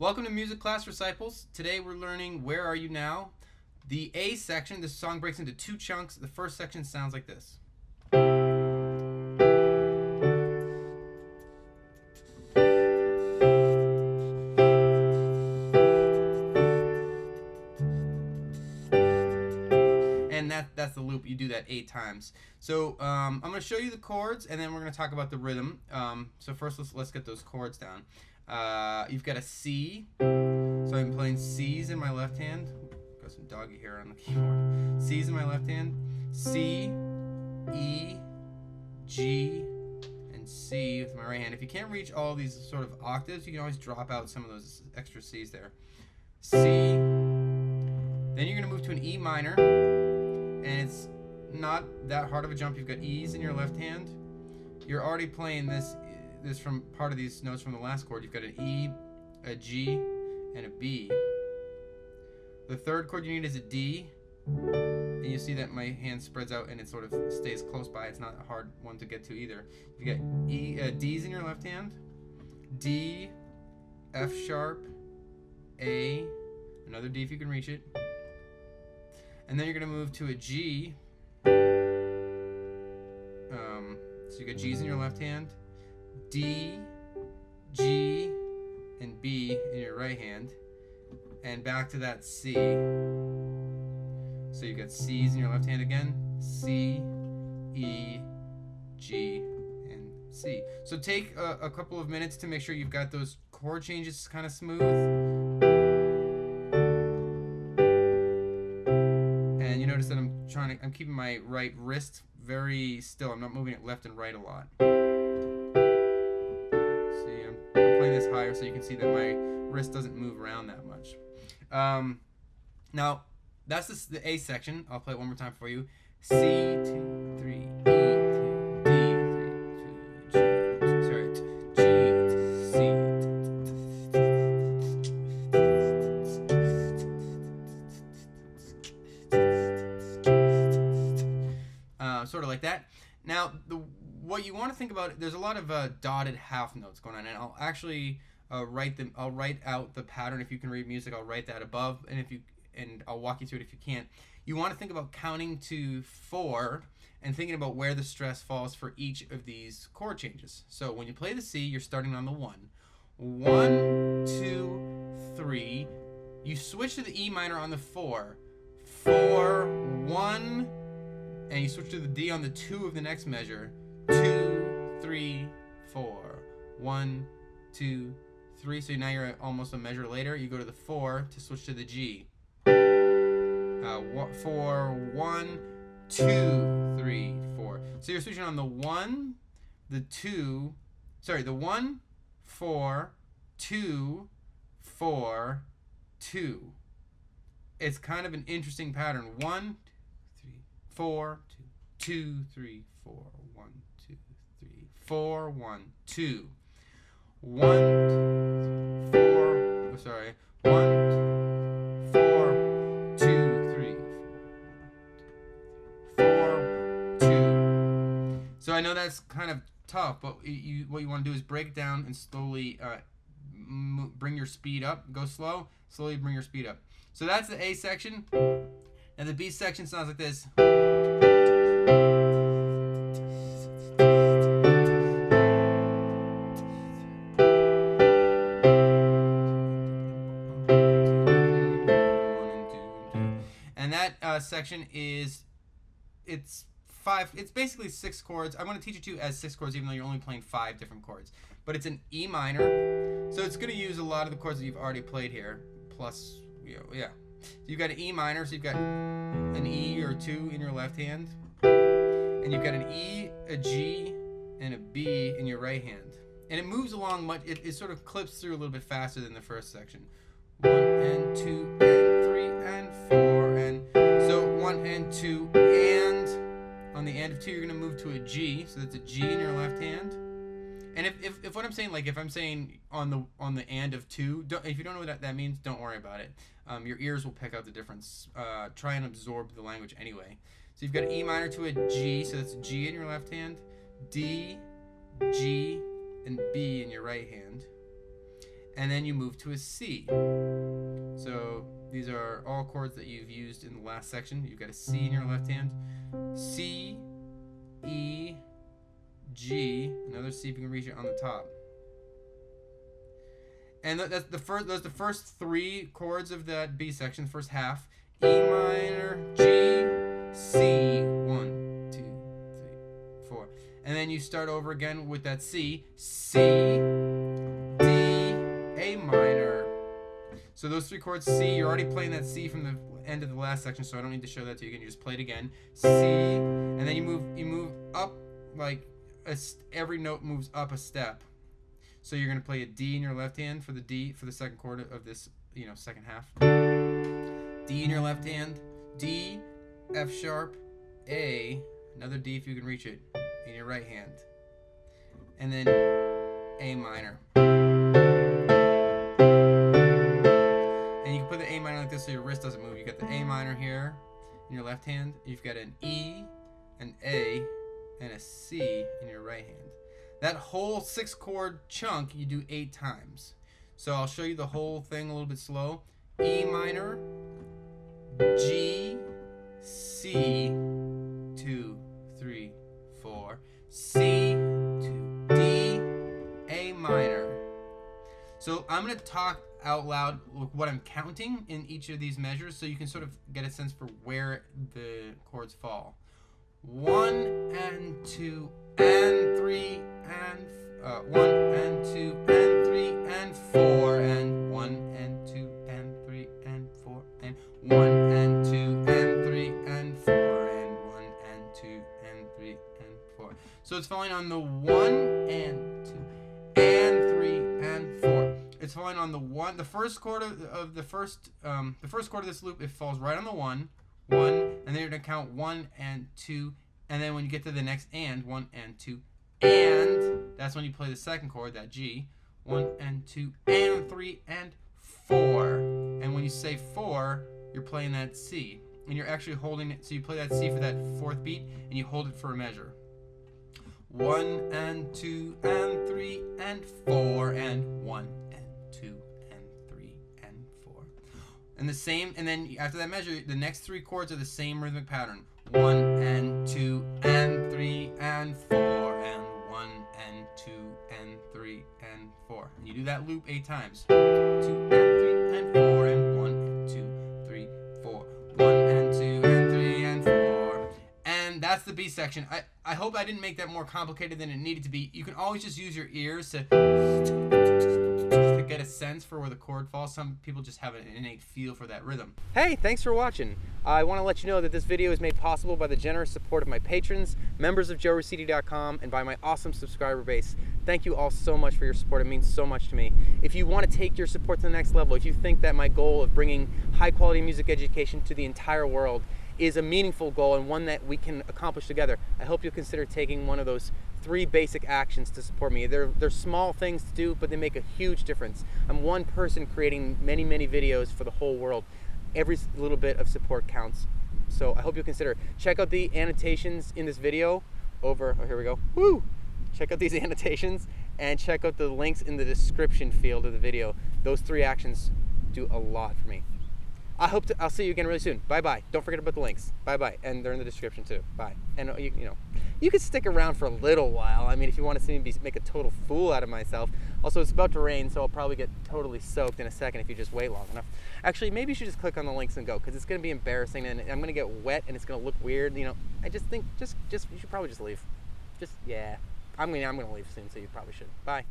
Welcome to Music Class Recitals. Today we're learning Where Are You Now? The A section, this song breaks into two chunks. The first section sounds like this. And that's the loop. You do that 8 times. So I'm going to show you the chords, and then we're going to talk about the rhythm. So first, let's get those chords down. You've got a C. So I'm playing C's in my left hand. Got some doggy hair on the keyboard. C's in my left hand. C, E, G, and C with my right hand. If you can't reach all these sort of octaves, you can always drop out some of those extra C's there. C. Then you're going to move to an E minor. And it's not that hard of a jump. You've got E's in your left hand. You're already playing this from part of these notes from the last chord. You've got an E, a G, and a B. The third chord you need is a D. And you see that my hand spreads out and it sort of stays close by. It's not a hard one to get to either. You got D's in your left hand. D, F sharp, A, another D if you can reach it. And then you're going to move to a G. So you got G's in your left hand, D, G, and B in your right hand, and back to that C. So you've got C's in your left hand again, C, E, G, and C. So take a couple of minutes to make sure you've got those chord changes kind of smooth. And you notice that I'm keeping my right wrist very still. I'm not moving it left and right a lot. See, I'm playing this higher so you can see that my wrist doesn't move around that much. Now, that's the A section. I'll play it one more time for you. C, 2, 3, E, 2, D, 3, 2, G, sorry, G, C. Sort of like that. Now, what you want to think about, there's a lot of dotted half notes going on, and I'll actually write them. I'll write out the pattern. If you can read music, I'll write that above, and I'll walk you through it if you can't. You want to think about counting to 4 and thinking about where the stress falls for each of these chord changes. So when you play the C, you're starting on the 1. 1, 2, 3. You switch to the E minor on the 4. 4, 1. And you switch to the D on the 2 of the next measure. 2, 3, 4. 1, 2, 3. So now you're almost a measure later. You go to the 4 to switch to the G. 4, 1, 2, 3, 4. So you're switching on the 1, the 2, sorry, the 1, 4, 2, 4, 2. It's kind of an interesting pattern. 1, 4, 2, 3, 4, 1, 2, 3, 4, 1, 2. 1, 4, oh, sorry. 1, 4, 2, 3, 4, 2. So I know that's kind of tough, but what you want to do is break it down and slowly bring your speed up. Go slow, slowly bring your speed up. So that's the A section. And the B section sounds like this. And that section it's basically 6 chords. I'm going to teach it to you as 6 chords, even though you're only playing 5 different chords. But it's an E minor, so it's going to use a lot of the chords that you've already played here. Plus, yeah. So you've got an E minor, so you've got an E or 2 in your left hand. And you've got an E, a G, and a B in your right hand. And it moves along much, it sort of clips through a little bit faster than the first section. 1 and 2 and 3 and 4 and so 1 and 2 and on the end of 2 you're going to move to a G, so that's a G in your left hand. And if what I'm saying, like if I'm saying on the and of 2, if you don't know what that means, don't worry about it. Your ears will pick out the difference. Try and absorb the language anyway. So you've got E minor to a G, so that's a G in your left hand, D, G, and B in your right hand. and then you move to a C. So these are all chords that you've used in the last section. You've got a C in your left hand, C, E, G, another C if you can reach it on the top. And that's the first. Those are the first three chords of that B section, the first half. E minor, G, C, 1, 2, 3, 4, and then you start over again with that C, C, D, A minor. So those three chords, C, you're already playing that C from the end of the last section, so I don't need to show that to you again. You just play it again, C, and then you move up like every note moves up a step. So you're going to play a D in your left hand for the D for the second chord of this, second half. D in your left hand, D, F sharp, A, another D if you can reach it in your right hand, and then A minor. And you can put the A minor like this so your wrist doesn't move. You got the A minor here in your left hand. You've got an E, an A, and a C in your right hand. That whole 6-chord chunk you do 8 times. So I'll show you the whole thing a little bit slow. E minor, G, C, 2, 3, 4, C, 2, D, A minor. So I'm going to talk out loud what I'm counting in each of these measures so you can sort of get a sense for where the chords fall. 1 and 2 and 3 and 1 and 2 and 3 and 4 and 1 and 2 and 3 and 4 and 1 and 2 and 3 and 4 and 1 and 2 and 3 and 4. So it's falling on the 1 and 2 and 3 and 4. It's falling on the 1. The first chord of the first chord of this loop, it falls right on the 1, and then you're gonna count 1 and 2, and then when you get to the next 1 and 2, and that's when you play the second chord, that G, 1 and 2 and 3 and 4. And when you say 4, you're playing that C, and you're actually holding it. So you play that C for that 4th beat, and you hold it for a measure. 1 and 2 and 3 and 4 and 1 and 2 and 3 and 4. And the same, and then after that measure, the next 3 chords are the same rhythmic pattern. 1 and 2 and 3 and 4 and 1 and 2 and 3 and 4. And you do that loop 8 times. 2 and 3 and 4 and 1 and 2, 3, 4. 1 and 2 and 3 and 4. And that's the B section. I hope I didn't make that more complicated than it needed to be. You can always just use your ears to get a sense for where the chord falls. Some people just have an innate feel for that rhythm. Hey, thanks for watching. I want to let you know that this video is made possible by the generous support of my patrons, members of JoeRaciti.com, and by my awesome subscriber base. Thank you all so much for your support. It means so much to me. If you want to take your support to the next level, if you think that my goal of bringing high quality music education to the entire world is a meaningful goal and one that we can accomplish together, I hope you'll consider taking one of those 3 basic actions to support me. They're small things to do, but they make a huge difference. I'm one person creating many, many videos for the whole world. Every little bit of support counts. So I hope you'll consider. Check out the annotations in this video over, here we go. Woo! Check out these annotations and check out the links in the description field of the video. Those 3 actions do a lot for me. I'll see you again really soon. Bye-bye. Don't forget about the links. Bye-bye. And they're in the description too. Bye. And you can stick around for a little while. I mean, if you want to see me make a total fool out of myself. Also, it's about to rain, so I'll probably get totally soaked in a second if you just wait long enough. Actually, maybe you should just click on the links and go, because it's going to be embarrassing, and I'm going to get wet, and it's going to look weird. I just think, you should probably just leave. Yeah. I'm going to leave soon, so you probably should. Bye.